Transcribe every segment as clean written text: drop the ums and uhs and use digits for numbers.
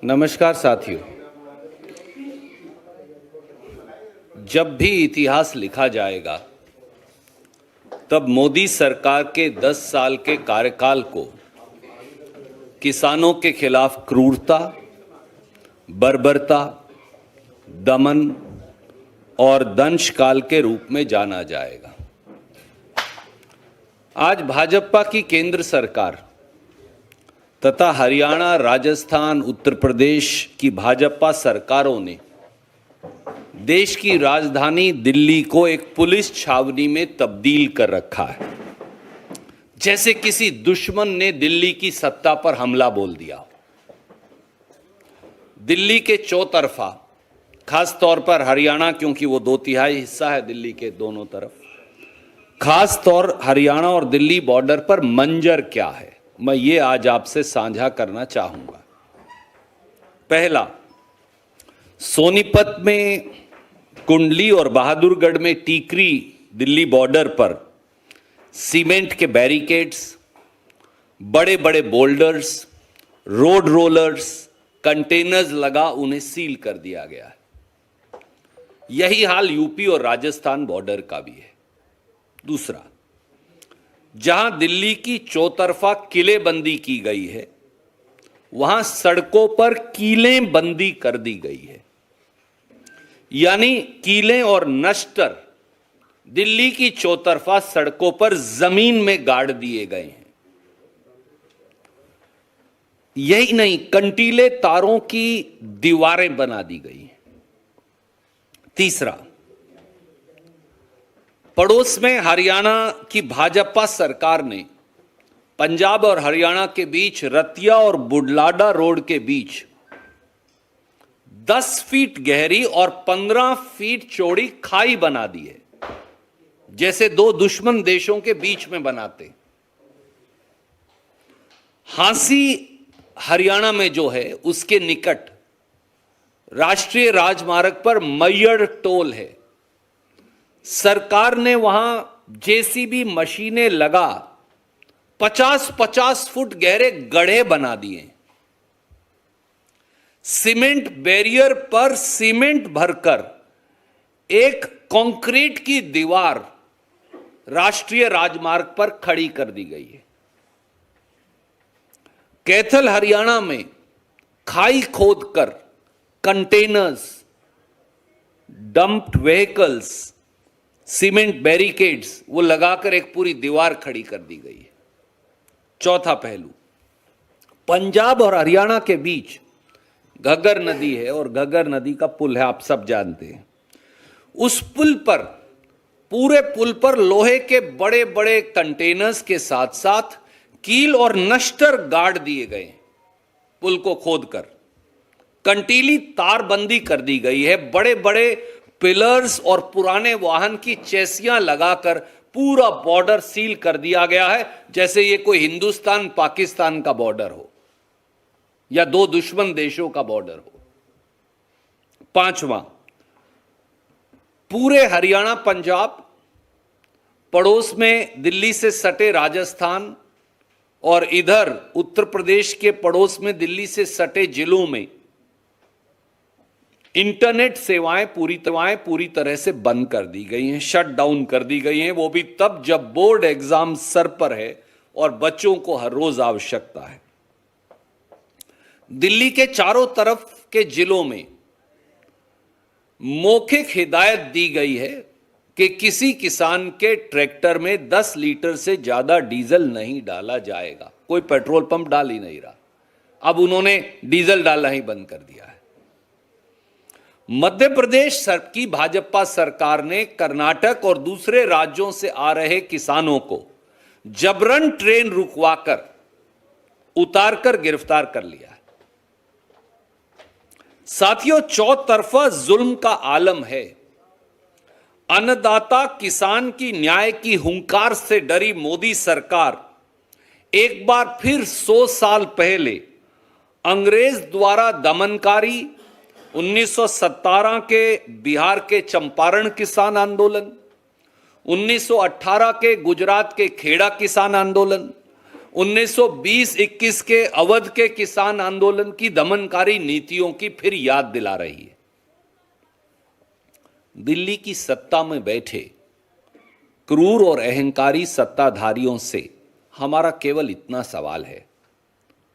नमस्कार साथियों। जब भी इतिहास लिखा जाएगा तब मोदी सरकार के 10 साल के कार्यकाल को किसानों के खिलाफ क्रूरता, बर्बरता, दमन और दंशकाल के रूप में जाना जाएगा। आज भाजपा की केंद्र सरकार तथा हरियाणा, राजस्थान, उत्तर प्रदेश की भाजपा सरकारों ने देश की राजधानी दिल्ली को एक पुलिस छावनी में तब्दील कर रखा है, जैसे किसी दुश्मन ने दिल्ली की सत्ता पर हमला बोल दिया। दिल्ली के चौतरफा, खास तौर पर हरियाणा, क्योंकि वो 2/3 हिस्सा है दिल्ली के दोनों तरफ, खास तौर हरियाणा और दिल्ली बॉर्डर पर मंजर क्या है, मैं ये आज आपसे साझा करना चाहूंगा। पहला, सोनीपत में कुंडली और बहादुरगढ़ में टीकरी दिल्ली बॉर्डर पर सीमेंट के बैरिकेड्स, बड़े बड़े बोल्डर्स, रोड रोलर्स, कंटेनर्स लगा उन्हें सील कर दिया गया है। यही हाल यूपी और राजस्थान बॉर्डर का भी है। दूसरा, जहां दिल्ली की चौतरफा किलेबंदी की गई है, वहां सड़कों पर कीलें बंदी कर दी गई है, यानी कीलें और नश्तर दिल्ली की चौतरफा सड़कों पर जमीन में गाड़ दिए गए हैं। यही नहीं, कंटीले तारों की दीवारें बना दी गई हैं। तीसरा, पड़ोस में हरियाणा की भाजपा सरकार ने पंजाब और हरियाणा के बीच रतिया और बुढलाडा रोड के बीच 10 फीट गहरी और 15 फीट चौड़ी खाई बना दी है, जैसे दो दुश्मन देशों के बीच में बनाते। हांसी हरियाणा में जो है, उसके निकट राष्ट्रीय राजमार्ग पर मैयड़ टोल है। सरकार ने वहां जेसीबी मशीनें लगा 50-50 फुट गहरे गड्ढे बना दिए। सीमेंट बैरियर पर सीमेंट भरकर एक कंक्रीट की दीवार राष्ट्रीय राजमार्ग पर खड़ी कर दी गई है। कैथल हरियाणा में खाई खोदकर containers, dumped vehicles, cement barricades वो लगाकर एक पूरी दीवार खड़ी कर दी गई है। चौथा पहलू, पंजाब और हरियाणा के बीच घग्गर नदी है और घग्गर नदी का पुल है, आप सब जानते हैं। उस पुल पर, पूरे पुल पर लोहे के बड़े बड़े कंटेनर्स के साथ साथ कील और नश्तर गाड़ दिए गए। पुल को खोदकर कंटीली तारबंदी कर दी गई है। बड़े बड़े पिलर्स और पुराने वाहन की चेसियां लगाकर पूरा बॉर्डर सील कर दिया गया है, जैसे ये कोई हिंदुस्तान पाकिस्तान का बॉर्डर हो या दो दुश्मन देशों का बॉर्डर हो। पांचवां, पूरे हरियाणा, पंजाब, पड़ोस में दिल्ली से सटे राजस्थान और इधर उत्तर प्रदेश के पड़ोस में दिल्ली से सटे जिलों में इंटरनेट सेवाएं पूरी तरह से बंद कर दी गई हैं, शट डाउन कर दी गई हैं। वो भी तब जब बोर्ड एग्जाम सर पर है और बच्चों को हर रोज आवश्यकता है। दिल्ली के चारों तरफ के जिलों में मौखिक हिदायत दी गई है कि किसी किसान के ट्रैक्टर में 10 लीटर से ज्यादा डीजल नहीं डाला जाएगा। कोई पेट्रोल पंप डाल ही नहीं रहा, अब उन्होंने डीजल डालना ही बंद कर दिया है। मध्य प्रदेश की भाजपा सरकार ने कर्नाटक और दूसरे राज्यों से आ रहे किसानों को जबरन ट्रेन रुकवाकर उतारकर गिरफ्तार कर लिया है। साथियों, चौतरफा जुल्म का आलम है। अन्नदाता किसान की न्याय की हुंकार से डरी मोदी सरकार एक बार फिर 100 साल पहले अंग्रेज द्वारा दमनकारी 1917 के बिहार के चंपारण किसान आंदोलन, 1918 के गुजरात के खेड़ा किसान आंदोलन, 1920-21 के अवध के किसान आंदोलन की दमनकारी नीतियों की फिर याद दिला रही है। दिल्ली की सत्ता में बैठे क्रूर और अहंकारी सत्ताधारियों से हमारा केवल इतना सवाल है।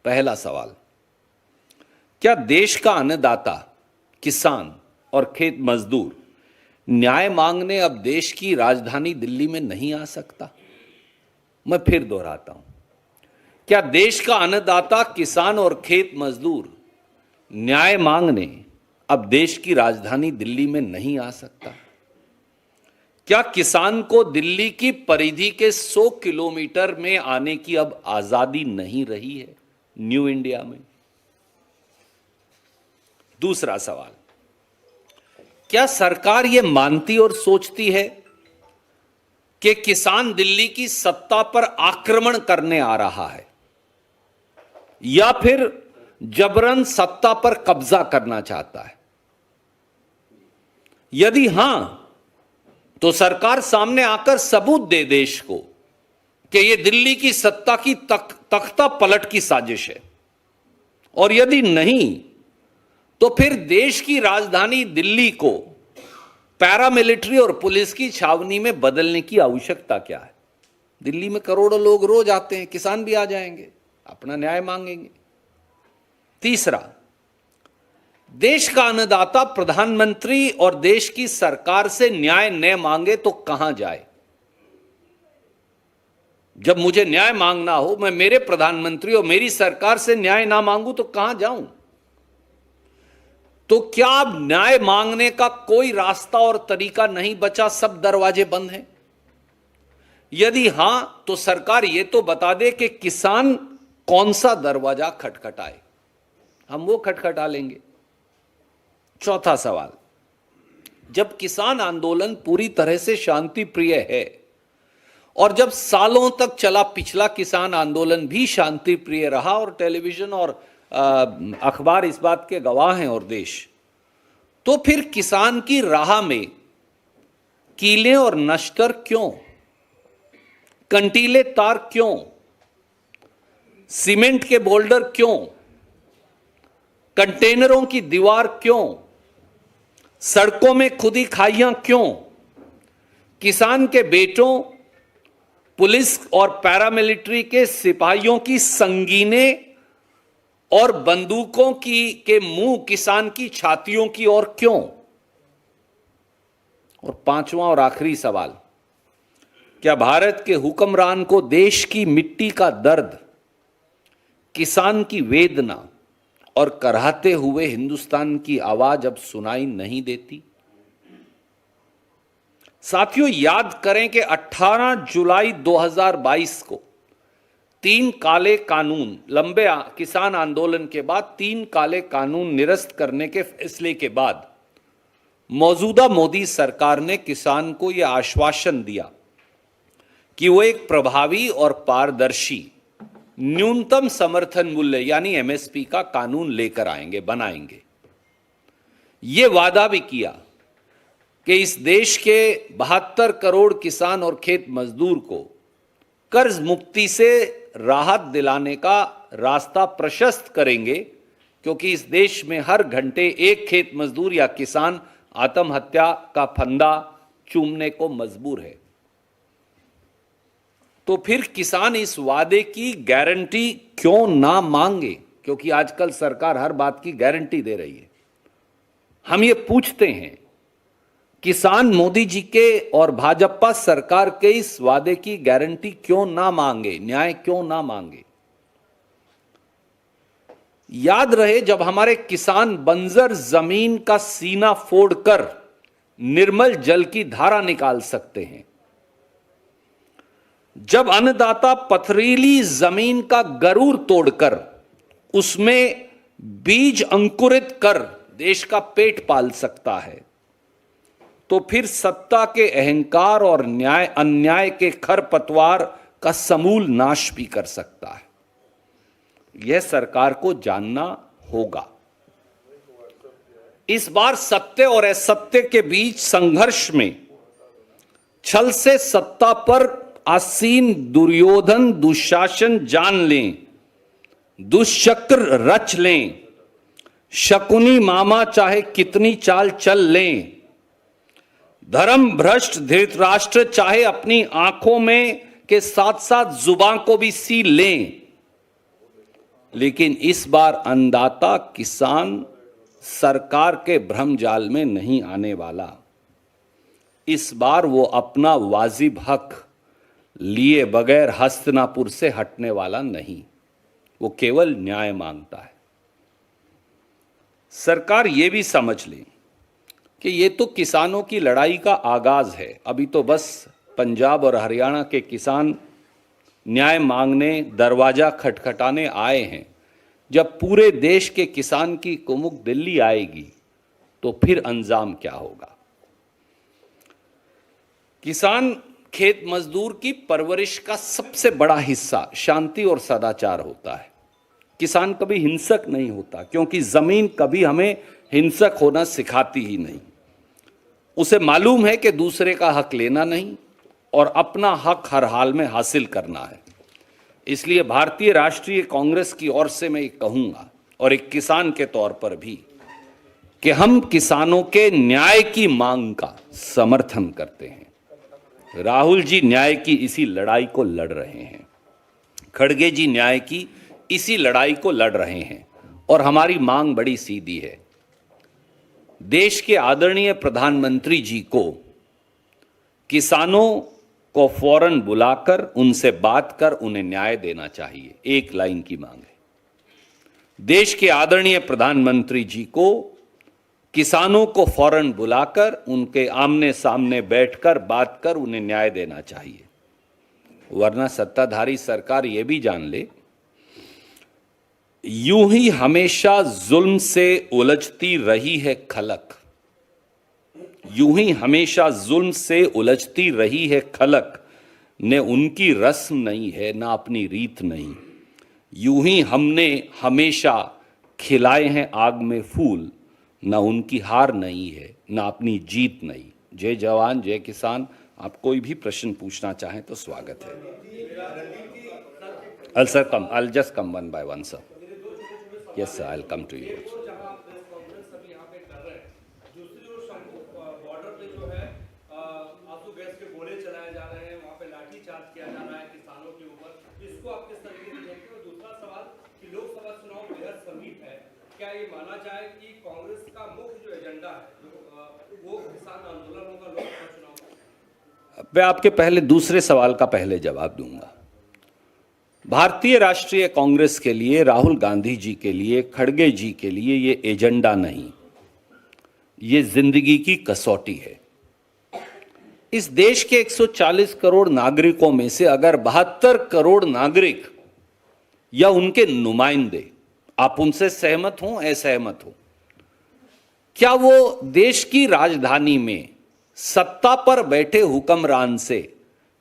पहला सवाल, क्या देश का अन्नदाता, किसान और खेत मजदूर न्याय मांगने अब देश की राजधानी दिल्ली में नहीं आ सकता? मैं फिर दोहराता हूं, क्या देश का अन्नदाता, किसान और खेत मजदूर न्याय मांगने अब देश की राजधानी दिल्ली में नहीं आ सकता? क्या किसान को दिल्ली की परिधि के 100 किलोमीटर में आने की अब आजादी नहीं रही है न्यू इंडिया में? दूसरा सवाल, क्या सरकार यह मानती और सोचती है कि किसान दिल्ली की सत्ता पर आक्रमण करने आ रहा है या फिर जबरन सत्ता पर कब्जा करना चाहता है? यदि हां, तो सरकार सामने आकर सबूत दे देश को कि यह दिल्ली की सत्ता की तख्ता पलट की साजिश है, और यदि नहीं, तो फिर देश की राजधानी दिल्ली को पैरामिलिट्री और पुलिस की छावनी में बदलने की आवश्यकता क्या है? दिल्ली में करोड़ों लोग रोज आते हैं, किसान भी आ जाएंगे, अपना न्याय मांगेंगे। तीसरा, देश का अन्नदाता प्रधानमंत्री और देश की सरकार से न्याय न मांगे तो कहां जाए? जब मुझे न्याय मांगना हो, मैं मेरे प्रधानमंत्री और मेरी सरकार से न्याय ना मांगू तो कहां जाऊं? तो क्या अब न्याय मांगने का कोई रास्ता और तरीका नहीं बचा, सब दरवाजे बंद हैं? यदि हां, तो सरकार यह तो बता दे कि किसान कौन सा दरवाजा खटखटाए, हम वो खटखटा लेंगे। चौथा सवाल, जब किसान आंदोलन पूरी तरह से शांति प्रिय है और जब सालों तक चला पिछला किसान आंदोलन भी शांति प्रिय रहा और टेलीविजन और अखबार इस बात के गवाह हैं और देश, तो फिर किसान की राह में कीले और नश्तर क्यों, कंटीले तार क्यों, सीमेंट के बोल्डर क्यों, कंटेनरों की दीवार क्यों, सड़कों में खुदी खाइयां क्यों? किसान के बेटों, पुलिस और पैरामिलिट्री के सिपाहियों की संगीने और बंदूकों के मुंह किसान की छातियों की ओर क्यों? और पांचवा और आखिरी सवाल, क्या भारत के हुक्मरान को देश की मिट्टी का दर्द, किसान की वेदना और कराहते हुए हिंदुस्तान की आवाज अब सुनाई नहीं देती? साथियों, याद करें कि 18 जुलाई 2022 को 3 काले कानून, लंबे किसान आंदोलन के बाद 3 काले कानून निरस्त करने के फैसले के बाद मौजूदा मोदी सरकार ने किसान को यह आश्वासन दिया कि वो एक प्रभावी और पारदर्शी न्यूनतम समर्थन मूल्य यानी एमएसपी का कानून लेकर आएंगे, बनाएंगे। ये वादा भी किया कि इस देश के 72 करोड़ किसान और खेत मजदूर को कर्ज मुक्ति से राहत दिलाने का रास्ता प्रशस्त करेंगे, क्योंकि इस देश में हर घंटे एक खेत मजदूर या किसान आत्महत्या का फंदा चूमने को मजबूर है। तो फिर किसान इस वादे की गारंटी क्यों ना मांगे? क्योंकि आजकल सरकार हर बात की गारंटी दे रही है। हम ये पूछते हैं, किसान मोदी जी के और भाजपा सरकार के इस वादे की गारंटी क्यों ना मांगे, न्याय क्यों ना मांगे? याद रहे, जब हमारे किसान बंजर जमीन का सीना फोड़कर निर्मल जल की धारा निकाल सकते हैं, जब अन्नदाता पथरीली जमीन का गरूर तोड़कर उसमें बीज अंकुरित कर देश का पेट पाल सकता है, तो फिर सत्ता के अहंकार और अन्याय के खरपतवार का समूल नाश भी कर सकता है। यह सरकार को जानना होगा। इस बार सत्य और असत्य के बीच संघर्ष में छल से सत्ता पर आसीन दुर्योधन दुशासन जान लें, दुष्चक्र रच लें, शकुनी मामा चाहे कितनी चाल चल लें, धर्म भ्रष्ट धृतराष्ट्र चाहे अपनी आंखों में के साथ साथ जुबान को भी सी लें, लेकिन इस बार अन्नदाता किसान सरकार के भ्रम जाल में नहीं आने वाला। इस बार वो अपना वाजिब हक लिए बगैर हस्तिनापुर से हटने वाला नहीं, वो केवल न्याय मांगता है। सरकार ये भी समझ ले कि ये तो किसानों की लड़ाई का आगाज है। अभी तो बस पंजाब और हरियाणा के किसान न्याय मांगने, दरवाजा खटखटाने आए हैं। जब पूरे देश के किसान की कुमुक दिल्ली आएगी तो फिर अंजाम क्या होगा। किसान खेत मजदूर की परवरिश का सबसे बड़ा हिस्सा शांति और सदाचार होता है। किसान कभी हिंसक नहीं होता, क्योंकि जमीन कभी हमें हिंसक होना सिखाती ही नहीं। उसे मालूम है कि दूसरे का हक लेना नहीं और अपना हक हर हाल में हासिल करना है। इसलिए भारतीय राष्ट्रीय कांग्रेस की ओर से मैं ये कहूंगा, और एक किसान के तौर पर भी, कि हम किसानों के न्याय की मांग का समर्थन करते हैं। राहुल जी न्याय की इसी लड़ाई को लड़ रहे हैं, खड़गे जी न्याय की इसी लड़ाई को लड़ रहे हैं, और हमारी मांग बड़ी सीधी है। देश के आदरणीय प्रधानमंत्री जी को किसानों को फौरन बुलाकर उनसे बात कर उन्हें न्याय देना चाहिए। एक लाइन की मांग है। देश के आदरणीय प्रधानमंत्री जी को किसानों को फौरन बुलाकर उनके आमने सामने बैठकर बात कर उन्हें न्याय देना चाहिए, वरना सत्ताधारी सरकार ये भी जान ले, यूं ही हमेशा जुल्म से उलझती रही है खलक, यूं ही हमेशा जुल्म से उलझती रही है खलक, ने उनकी रस्म नहीं है ना अपनी रीत नहीं। यूं ही हमने हमेशा खिलाए हैं आग में फूल, ना उनकी हार नहीं है ना अपनी जीत नहीं। जय जवान जय किसान। आप कोई भी प्रश्न पूछना चाहें तो स्वागत है। I'll just come one by one, sir. Yes, sir, I'll come to you. क्या ये माना जाए कि कांग्रेस का मुख्य जो एजेंडा है वो किसान आंदोलन होगा लोकसभा चुनाव? मैं आपके पहले दूसरे सवाल का पहले जवाब दूंगा। भारतीय राष्ट्रीय कांग्रेस के लिए, राहुल गांधी जी के लिए, खड़गे जी के लिए ये एजेंडा नहीं, ये जिंदगी की कसौटी है। इस देश के 140 करोड़ नागरिकों में से अगर 72 करोड़ नागरिक या उनके नुमाइंदे, आप उनसे सहमत हो असहमत हो, क्या वो देश की राजधानी में सत्ता पर बैठे हुक्मरान से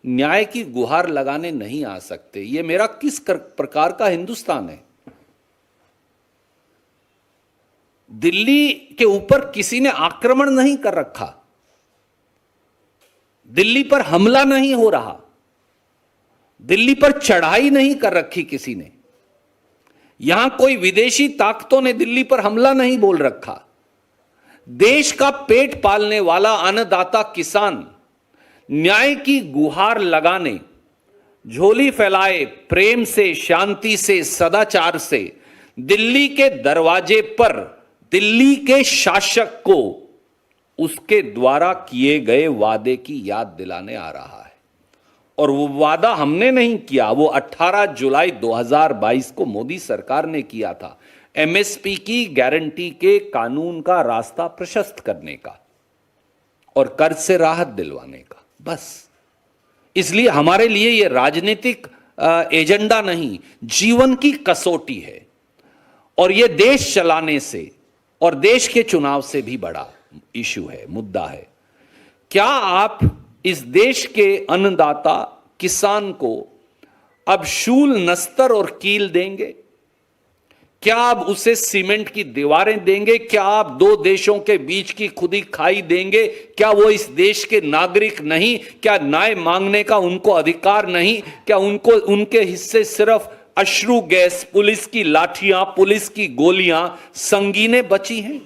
न्याय की गुहार लगाने नहीं आ सकते? ये मेरा किस प्रकार का हिंदुस्तान है? दिल्ली के ऊपर किसी ने आक्रमण नहीं कर रखा, दिल्ली पर हमला नहीं हो रहा, दिल्ली पर चढ़ाई नहीं कर रखी किसी ने, यहां कोई विदेशी ताकतों ने दिल्ली पर हमला नहीं बोल रखा। देश का पेट पालने वाला अन्नदाता किसान न्याय की गुहार लगाने, झोली फैलाए प्रेम से, शांति से, सदाचार से दिल्ली के दरवाजे पर दिल्ली के शासक को उसके द्वारा किए गए वादे की याद दिलाने आ रहा है। और वो वादा हमने नहीं किया, वो 18 जुलाई 2022 को मोदी सरकार ने किया था, एमएसपी की गारंटी के कानून का रास्ता प्रशस्त करने का और कर्ज से राहत दिलवाने का। बस इसलिए हमारे लिए यह राजनीतिक एजेंडा नहीं, जीवन की कसौटी है। और यह देश चलाने से और देश के चुनाव से भी बड़ा इशू है, मुद्दा है। क्या आप इस देश के अन्नदाता किसान को अब शूल, नस्तर और कील देंगे? क्या आप उसे सीमेंट की दीवारें देंगे? क्या आप दो देशों के बीच की खुदी खाई देंगे? क्या वो इस देश के नागरिक नहीं? क्या न्याय मांगने का उनको अधिकार नहीं? क्या उनको उनके हिस्से सिर्फ अश्रु गैस, पुलिस की लाठियां, पुलिस की गोलियां, संगीनें बची हैं?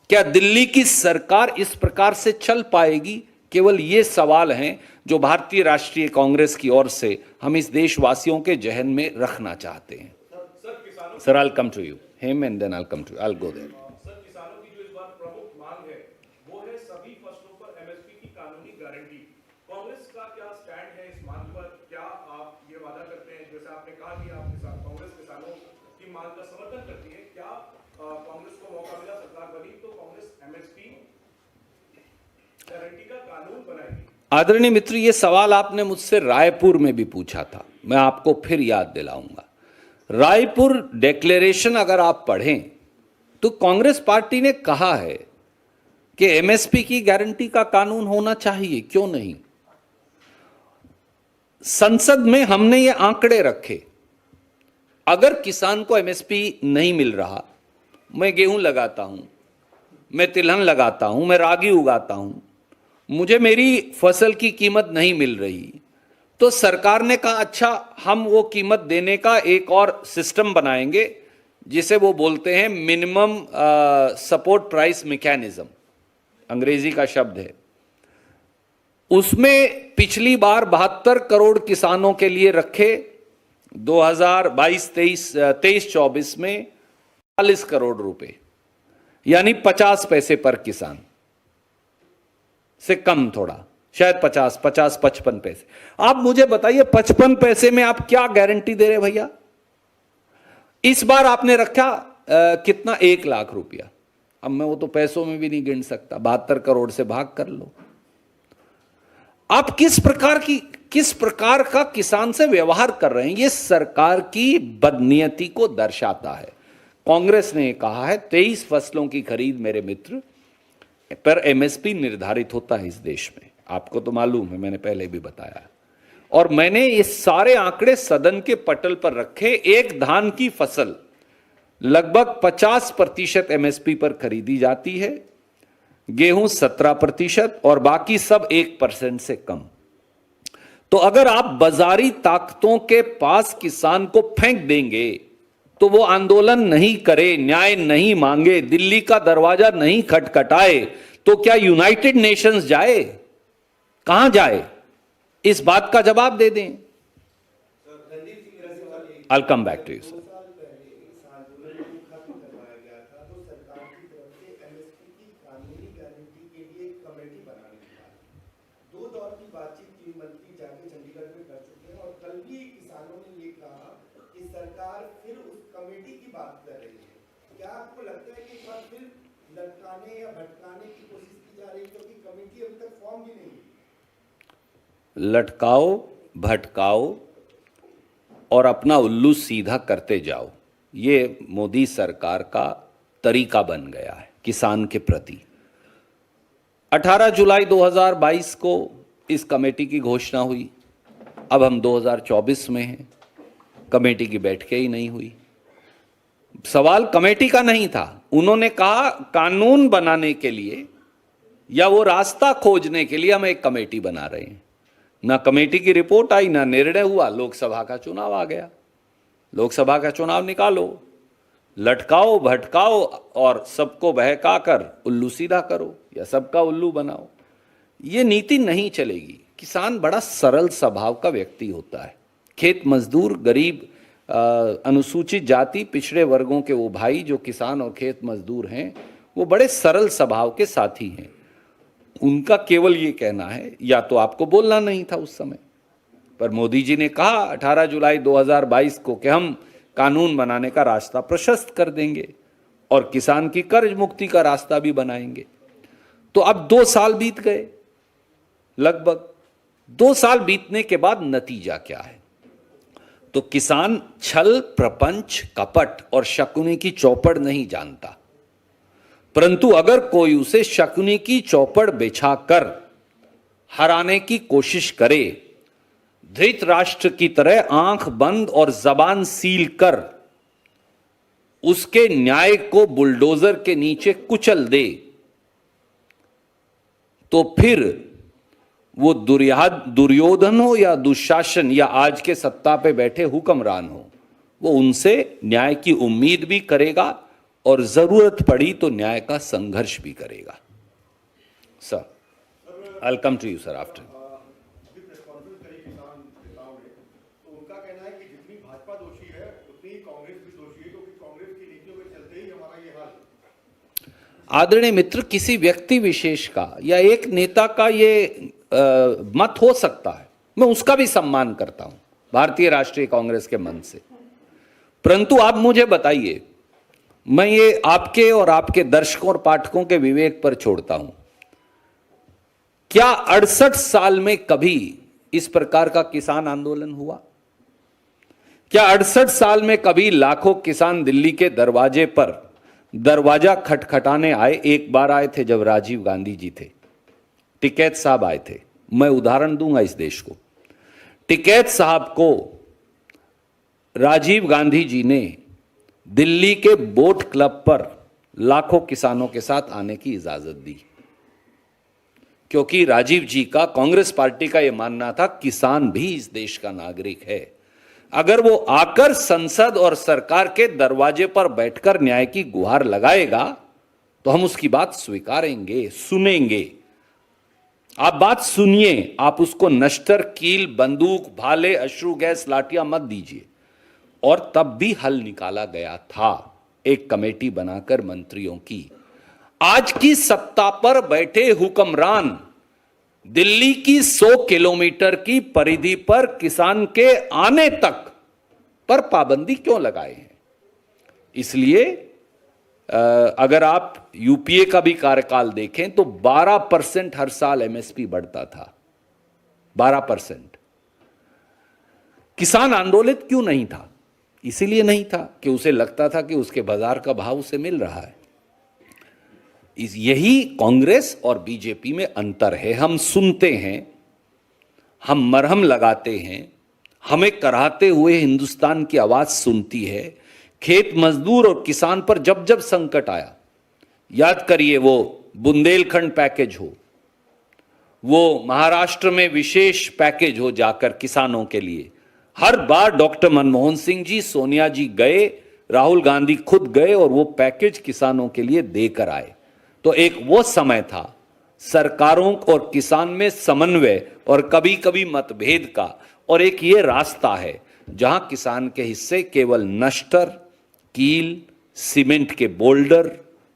क्या दिल्ली की सरकार इस प्रकार से चल पाएगी? केवल ये सवाल हैं जो भारतीय राष्ट्रीय कांग्रेस की ओर से हम इस देशवासियों के जहन में रखना चाहते हैं। Sir, I'll come to you, him and then I'll come to you. I'll go there. Sir, किसानों की जो इस बार प्रमुख मांग है वो है सभी फसलों पर एमएसपी की कानूनी गारंटी। कांग्रेस का क्या स्टैंड है इस मांग पर? क्या आप ये वादा करते हैं, जैसे आपने कहा कि आप कांग्रेस किसानों की मांग का समर्थन करती है, क्या कांग्रेस को मौका मिला, सरकार बनी तो कांग्रेस एमएसपी गारंटी का कानून बनाएगी? आदरणीय मित्र, ये सवाल आपने मुझसे रायपुर में भी पूछा था, मैं आपको फिर याद दिलाऊंगा। रायपुर डिक्लेरेशन अगर आप पढ़ें तो कांग्रेस पार्टी ने कहा है कि एमएसपी की गारंटी का कानून होना चाहिए, क्यों नहीं। संसद में हमने ये आंकड़े रखे, अगर किसान को एमएसपी नहीं मिल रहा, मैं गेहूं लगाता हूं, मैं तिलहन लगाता हूं, मैं रागी उगाता हूं, मुझे मेरी फसल की कीमत नहीं मिल रही, तो सरकार ने कहा अच्छा हम वो कीमत देने का एक और सिस्टम बनाएंगे जिसे वो बोलते हैं मिनिमम सपोर्ट प्राइस मैकेनिज्म, अंग्रेजी का शब्द है। उसमें पिछली बार 72 करोड़ किसानों के लिए रखे, 2022-23-24 में 40 करोड़ रुपए, यानी 50 पैसे पर किसान से कम, थोड़ा शायद 55 पैसे। आप मुझे बताइए 55 पैसे में आप क्या गारंटी दे रहे भैया? इस बार आपने रखा कितना, 1 लाख रुपया। अब मैं वो तो पैसों में भी नहीं गिन सकता, 72 करोड़ से भाग कर लो। आप किस प्रकार का किसान से व्यवहार कर रहे हैं, ये सरकार की बदनीयती को दर्शाता है। कांग्रेस ने कहा है 23 फसलों की खरीद मेरे मित्र पर एमएसपी निर्धारित होता है इस देश में, आपको तो मालूम है, मैंने पहले भी बताया। और मैंने ये सारे आंकड़े सदन के पटल पर रखे। एक धान की फसल लगभग 50% एमएसपी पर खरीदी जाती है, गेहूं 17% और बाकी सब 1% से कम। तो अगर आप बाजारी ताकतों के पास किसान को फेंक देंगे तो वो आंदोलन नहीं करे, न्याय नहीं मांगे, दिल्ली का दरवाजा नहीं खटखटाए, तो क्या यूनाइटेड नेशंस जाए? कहां जाए? इस बात का जवाब दे दें। I'll come back to you, sir. लटकाओ, भटकाओ और अपना उल्लू सीधा करते जाओ, ये मोदी सरकार का तरीका बन गया है किसान के प्रति। 18 जुलाई 2022 को इस कमेटी की घोषणा हुई, अब हम 2024 में हैं, कमेटी की बैठकें ही नहीं हुई। सवाल कमेटी का नहीं था, उन्होंने कहा कानून बनाने के लिए या वो रास्ता खोजने के लिए हम एक कमेटी बना रहे हैं। ना कमेटी की रिपोर्ट आई, ना निर्णय हुआ, लोकसभा का चुनाव आ गया। लोकसभा का चुनाव निकालो, लटकाओ, भटकाओ और सबको बहकाकर उल्लू सीधा करो या सबका उल्लू बनाओ, ये नीति नहीं चलेगी। किसान बड़ा सरल स्वभाव का व्यक्ति होता है। खेत मजदूर, गरीब, अनुसूचित जाति, पिछड़े वर्गों के वो भाई जो किसान और खेत मजदूर हैं, वो बड़े सरल स्वभाव के साथी हैं। उनका केवल ये कहना है, या तो आपको बोलना नहीं था उस समय, पर मोदी जी ने कहा 18 जुलाई 2022 को कि हम कानून बनाने का रास्ता प्रशस्त कर देंगे और किसान की कर्ज मुक्ति का रास्ता भी बनाएंगे। तो अब 2 साल बीत गए, लगभग 2 साल बीतने के बाद नतीजा क्या है? तो किसान छल, प्रपंच, कपट और शकुनी की चौपड़ नहीं जानता, परंतु अगर कोई उसे शकुनी की चौपड़ बिछाकर हराने की कोशिश करे, धृतराष्ट्र की तरह आंख बंद और जबान सील कर उसके न्याय को बुलडोजर के नीचे कुचल दे, तो फिर वो दुर्योधन हो या दुशासन या आज के सत्ता पे बैठे हुक्मरान हो, वो उनसे न्याय की उम्मीद भी करेगा और जरूरत पड़ी तो न्याय का संघर्ष भी करेगा। Sir, I will come to you sir after. उनका कहना है कि जितनी भाजपा दोषी है उतनी ही कांग्रेस भी दोषी है, क्योंकि कांग्रेस की नीतियों के चलते ही हमारा ये हाल है। आदरणीय मित्र, किसी व्यक्ति विशेष का या एक नेता का ये मत हो सकता है, मैं उसका भी सम्मान करता हूं भारतीय राष्ट्रीय कांग्रेस के मन से, परंतु आप मुझे बताइए, मैं ये आपके और आपके दर्शकों और पाठकों के विवेक पर छोड़ता हूं, क्या 68 साल में कभी इस प्रकार का किसान आंदोलन हुआ? क्या 68 साल में कभी लाखों किसान दिल्ली के दरवाजे पर दरवाजा खटखटाने आए? एक बार आए थे जब राजीव गांधी जी थे, टिकैत साहब आए थे। मैं उदाहरण दूंगा इस देश को। टिकैत साहब को राजीव गांधी जी ने दिल्ली के बोट क्लब पर लाखों किसानों के साथ आने की इजाजत दी, क्योंकि राजीव जी का, कांग्रेस पार्टी का यह मानना था किसान भी इस देश का नागरिक है। अगर वो आकर संसद और सरकार के दरवाजे पर बैठकर न्याय की गुहार लगाएगा तो हम उसकी बात स्वीकारेंगे, सुनेंगे। आप बात सुनिए, आप उसको नश्तर, कील, बंदूक, भाले, अश्रु गैस, लाठियां मत दीजिए। और तब भी हल निकाला गया था, एक कमेटी बनाकर मंत्रियों की। आज की सत्ता पर बैठे हुक्मरान दिल्ली की 100 किलोमीटर की परिधि पर किसान के आने तक पर पाबंदी क्यों लगाए हैं? इसलिए अगर आप यूपीए का भी कार्यकाल देखें तो 12% हर साल एमएसपी बढ़ता था, 12%। किसान आंदोलित क्यों नहीं था? इसीलिए नहीं था कि उसे लगता था कि उसके बाजार का भाव उसे मिल रहा है। यही कांग्रेस और बीजेपी में अंतर है। हम सुनते हैं, हम मरहम लगाते हैं, हमें कराहते हुए हिंदुस्तान की आवाज सुनती है। खेत मजदूर और किसान पर जब जब संकट आया, याद करिए वो बुंदेलखंड पैकेज हो, वो महाराष्ट्र में विशेष पैकेज हो जाकर किसानों के लिए, हर बार डॉक्टर मनमोहन सिंह जी, सोनिया जी गए, राहुल गांधी खुद गए और वो पैकेज किसानों के लिए देकर आए। तो एक वो समय था सरकारों और किसान में समन्वय और कभी कभी मतभेद का, और एक ये रास्ता है जहां किसान के हिस्से केवल नश्तर, कील, सीमेंट के बोल्डर,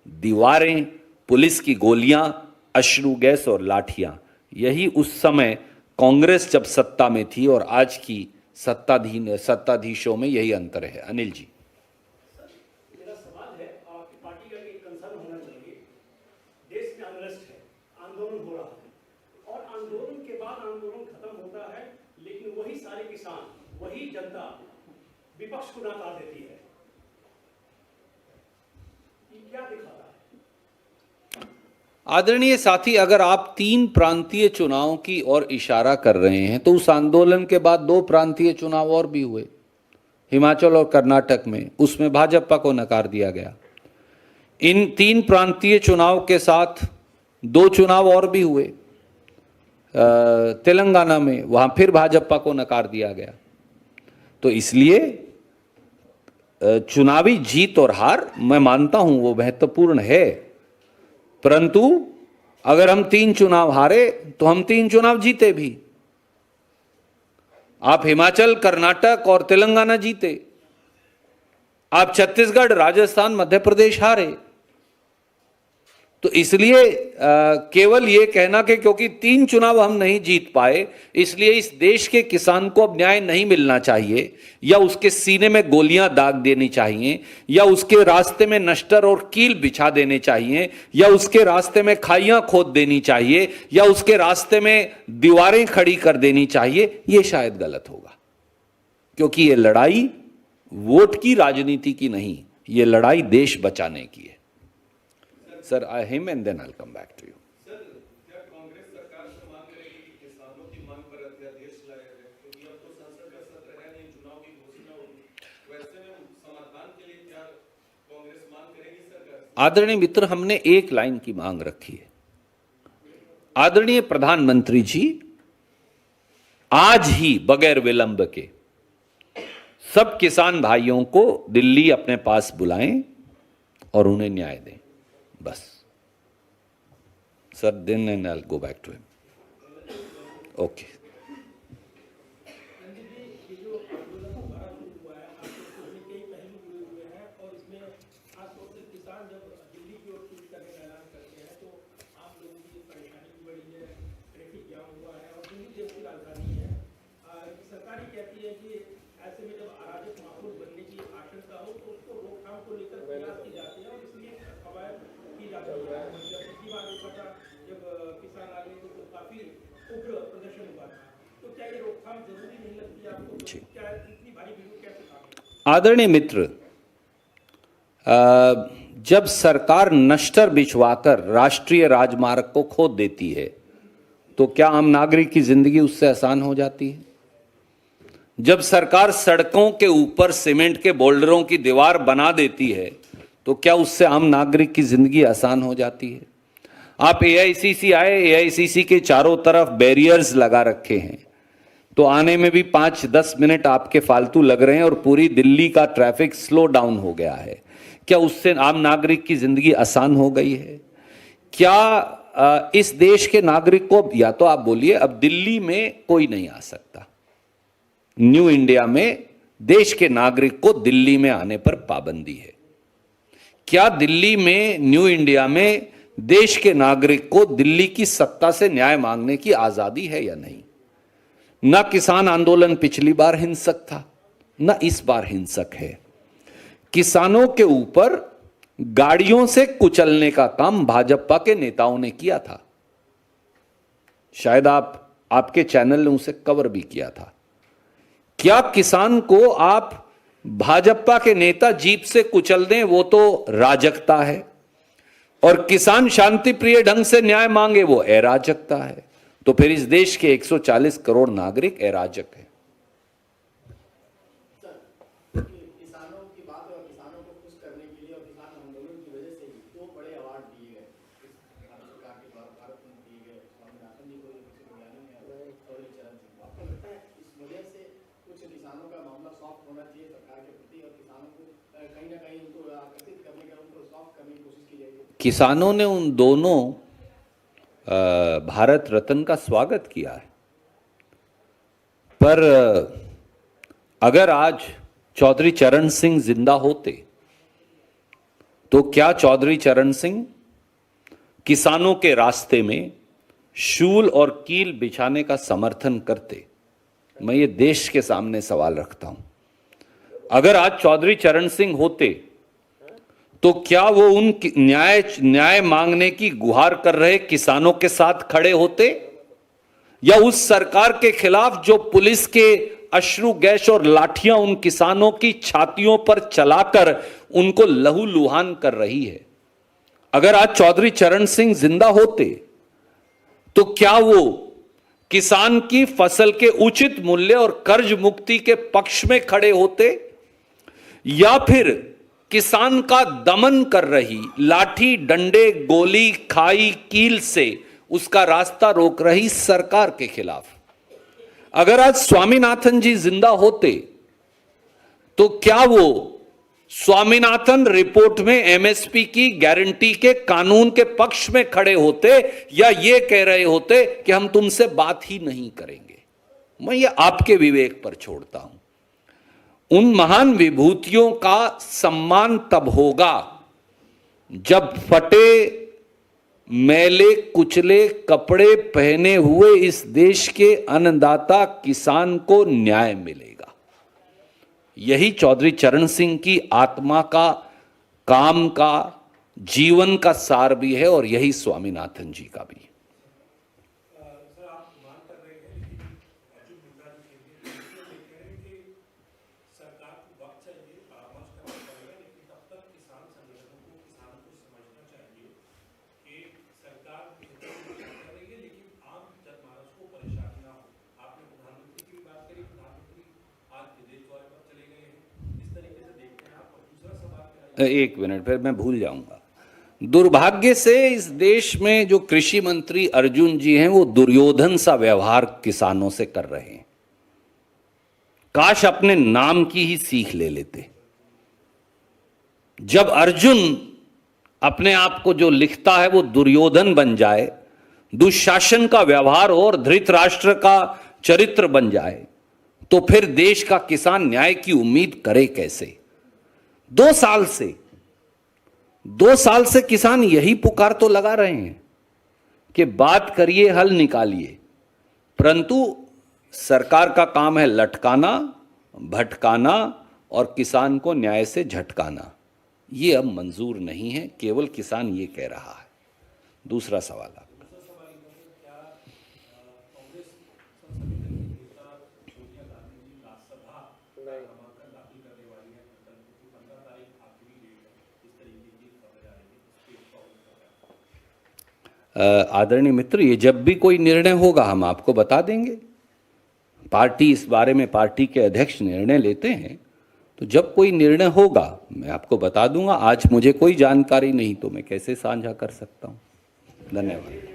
दीवारें, पुलिस की गोलियां, अश्रु गैस और लाठियां। यही उस समय कांग्रेस जब सत्ता में थी और आज की सत्ताधीशों में यही अंतर है। अनिल जी, मेरा सवाल है, आपकी पार्टी का एक कंसर्न होना चाहिए। देश में अनरेस्ट है, आंदोलन हो रहा है और आंदोलन के बाद आंदोलन खत्म होता है, लेकिन वही सारे किसान, वही जनता विपक्ष को नकार देती है। ये क्या दिखाता है? आदरणीय साथी, अगर आप 3 प्रांतीय चुनावों की ओर इशारा कर रहे हैं तो उस आंदोलन के बाद 2 प्रांतीय चुनाव और भी हुए, हिमाचल और कर्नाटक में, उसमें भाजपा को नकार दिया गया। इन 3 प्रांतीय चुनाव के साथ 2 चुनाव और भी हुए तेलंगाना में, वहां फिर भाजपा को नकार दिया गया। तो इसलिए चुनावी जीत और हार, मैं मानता हूं वो महत्वपूर्ण है, परंतु अगर हम 3 चुनाव हारे तो हम 3 चुनाव जीते भी। आप हिमाचल, कर्नाटक और तेलंगाना जीते, आप छत्तीसगढ़, राजस्थान, मध्य प्रदेश हारे। तो इसलिए केवल ये कहना कि क्योंकि 3 चुनाव हम नहीं जीत पाए इसलिए इस देश के किसान को अब न्याय नहीं मिलना चाहिए, या उसके सीने में गोलियां दाग देनी चाहिए, या उसके रास्ते में नश्तर और कील बिछा देने चाहिए, या उसके रास्ते में खाइयां खोद देनी चाहिए, या उसके रास्ते में दीवारें खड़ी कर देनी चाहिए, ये शायद गलत होगा। क्योंकि ये लड़ाई वोट की, राजनीति की नहीं, ये लड़ाई देश बचाने की है। Sir, him and then I'll come back to you. Sir, क्या कांग्रेस सरकार से मांग करेगी कि किसानों की मांग पर अध्यादेश लाया जाए? क्योंकि अब तो संसद का सत्र है नहीं, चुनाव की घोषणा होगी, वैसे में समाधान के लिए क्या आदरणीय मित्र, हमने एक लाइन की मांग रखी है। आदरणीय प्रधानमंत्री जी आज ही बगैर विलंब के सब किसान भाइयों को दिल्ली अपने पास बुलाएं और उन्हें न्याय दें, बस। Sir, then and I will go back to him. Okay. आदरणीय मित्र, जब सरकार नश्तर बिछवाकर राष्ट्रीय राजमार्ग को खोद देती है तो क्या आम नागरिक की जिंदगी उससे आसान हो जाती है? जब सरकार सड़कों के ऊपर सीमेंट के बोल्डरों की दीवार बना देती है तो क्या उससे आम नागरिक की जिंदगी आसान हो जाती है? आप एआईसीसी आए, एआईसीसी के चारों तरफ बैरियर्स लगा रखे हैं, तो आने में भी 5-10 मिनट आपके फालतू लग रहे हैं और पूरी दिल्ली का ट्रैफिक स्लो डाउन हो गया है। क्या उससे आम नागरिक की जिंदगी आसान हो गई है? क्या इस देश के नागरिक को, या तो आप बोलिए अब दिल्ली में कोई नहीं आ सकता, न्यू इंडिया में देश के नागरिक को दिल्ली में आने पर पाबंदी है। क्या दिल्ली में, न्यू इंडिया में देश के नागरिक को दिल्ली की सत्ता से न्याय मांगने की आजादी है या नहीं? ना किसान आंदोलन पिछली बार हिंसक था, ना इस बार हिंसक है। किसानों के ऊपर गाड़ियों से कुचलने का काम भाजपा के नेताओं ने किया था। शायद आपके चैनल ने उसे कवर भी किया था। क्या किसान को आप भाजपा के नेता जीप से कुचल दें वो तो राजकता है, और किसान शांति प्रिय ढंग से न्याय मांगे वो अराजकता है? तो फिर इस देश के 140 करोड़ नागरिक अराजक हैं। किसानों की बात और किसानों को खुश करने के लिए और किसान आंदोलन की वजह से ही 2 बड़े अवार्ड दिए गए भारत सरकार के द्वारा, भारत में दिए गए। स्वामीनाथन जी को, चौधरी चरण सिंह को। आपको लगता है इस वजह से कुछ किसानों का मामला सॉफ्ट होना चाहिए सरकार के प्रति, और किसानों को कहीं ना कहीं उनको आकर्षित करने का, उनको सॉफ्ट करने की कोशिश की जाएगी? किसानों ने उन दोनों भारत रत्न का स्वागत किया है, पर अगर आज चौधरी चरण सिंह जिंदा होते तो क्या चौधरी चरण सिंह किसानों के रास्ते में शूल और कील बिछाने का समर्थन करते? मैं ये देश के सामने सवाल रखता हूं। अगर आज चौधरी चरण सिंह होते तो क्या वो उन न्याय मांगने की गुहार कर रहे किसानों के साथ खड़े होते, या उस सरकार के खिलाफ जो पुलिस के अश्रु गैस और लाठियां उन किसानों की छातियों पर चलाकर उनको लहूलुहान कर रही है? अगर आज चौधरी चरण सिंह जिंदा होते तो क्या वो किसान की फसल के उचित मूल्य और कर्ज मुक्ति के पक्ष में खड़े होते, या फिर किसान का दमन कर रही, लाठी डंडे गोली खाई कील से उसका रास्ता रोक रही सरकार के खिलाफ? अगर आज स्वामीनाथन जी जिंदा होते तो क्या वो स्वामीनाथन रिपोर्ट में एमएसपी की गारंटी के कानून के पक्ष में खड़े होते, या ये कह रहे होते कि हम तुमसे बात ही नहीं करेंगे? मैं ये आपके विवेक पर छोड़ता हूं। उन महान विभूतियों का सम्मान तब होगा जब फटे मैले कुचले कपड़े पहने हुए इस देश के अन्नदाता किसान को न्याय मिलेगा। यही चौधरी चरण सिंह की आत्मा का, काम का, जीवन का सार भी है, और यही स्वामीनाथन जी का भी। एक मिनट, फिर मैं भूल जाऊंगा। दुर्भाग्य से इस देश में जो कृषि मंत्री अर्जुन जी हैं वो दुर्योधन सा व्यवहार किसानों से कर रहे हैं। काश अपने नाम की ही सीख ले लेते। जब अर्जुन अपने आप को जो लिखता है वो दुर्योधन बन जाए, दुशासन का व्यवहार और धृतराष्ट्र का चरित्र बन जाए, तो फिर देश का किसान न्याय की उम्मीद करे कैसे? 2 साल से किसान यही पुकार तो लगा रहे हैं कि बात करिए, हल निकालिए, परंतु सरकार का काम है लटकाना, भटकाना और किसान को न्याय से झटकाना। ये अब मंजूर नहीं है, केवल किसान ये कह रहा है। दूसरा सवाल आपका। आदरणीय मित्र, ये जब भी कोई निर्णय होगा हम आपको बता देंगे। पार्टी इस बारे में, पार्टी के अध्यक्ष निर्णय लेते हैं, तो जब कोई निर्णय होगा मैं आपको बता दूंगा। आज मुझे कोई जानकारी नहीं तो मैं कैसे साझा कर सकता हूं। धन्यवाद।